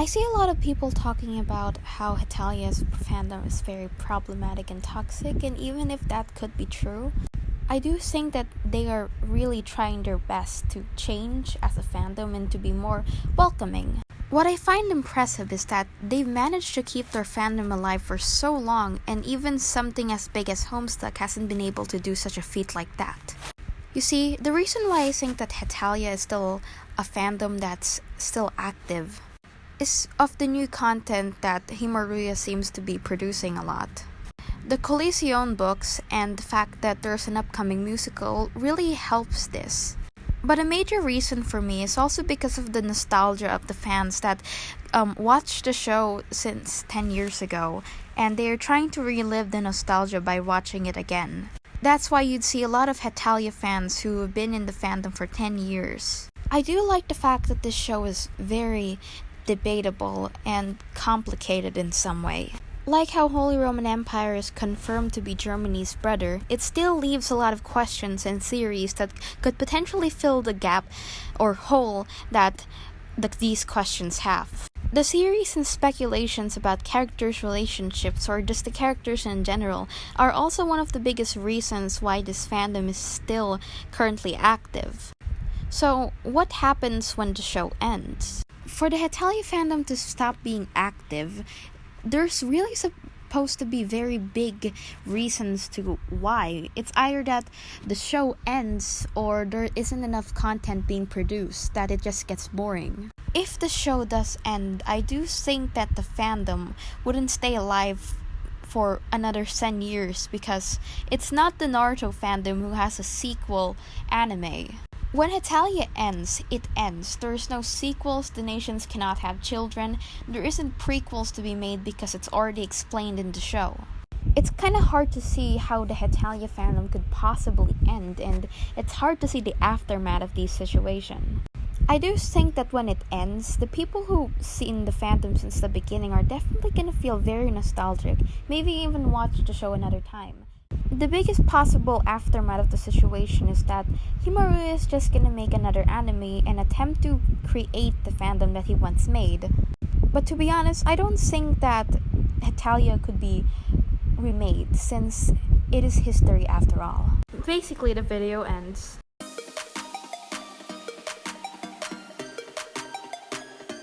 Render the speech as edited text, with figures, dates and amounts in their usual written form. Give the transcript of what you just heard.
I see a lot of people talking about how Hetalia's fandom is very problematic and toxic, and even if that could be true, I do think that they are really trying their best to change as a fandom and to be more welcoming. What I find impressive is that they've managed to keep their fandom alive for so long, and even something as big as Homestuck hasn't been able to do such a feat like that. You see, the reason why I think that Hetalia is still a fandom that's still active is of the new content that Himaruya seems to be producing a lot. The Coliseum books and the fact that there's an upcoming musical really helps this. But a major reason for me is also because of the nostalgia of the fans that watched the show since 10 years ago, and they're trying to relive the nostalgia by watching it again. That's why you'd see a lot of Hetalia fans who have been in the fandom for 10 years. I do like the fact that this show is very debatable and complicated in some way. Like how Holy Roman Empire is confirmed to be Germany's brother, it still leaves a lot of questions and theories that could potentially fill the gap or hole that these questions have. The theories and speculations about characters' relationships, or just the characters in general, are also one of the biggest reasons why this fandom is still currently active. So, what happens when the show ends? For the Hetalia fandom to stop being active, there's really supposed to be very big reasons to why. It's either that the show ends or there isn't enough content being produced, that it just gets boring. If the show does end, I do think that the fandom wouldn't stay alive for another 10 years because it's not the Naruto fandom who has a sequel anime. When Hetalia ends, it ends. There's no sequels, the nations cannot have children, there isn't prequels to be made because it's already explained in the show. It's kind of hard to see how the Hetalia fandom could possibly end, and it's hard to see the aftermath of these situations. I do think that when it ends, the people who've seen the fandom since the beginning are definitely gonna feel very nostalgic, maybe even watch the show another time. The biggest possible aftermath of the situation is that Himaruya is just gonna make another anime and attempt to create the fandom that he once made. But to be honest, I don't think that Hetalia could be remade since it is history after all. Basically, the video ends.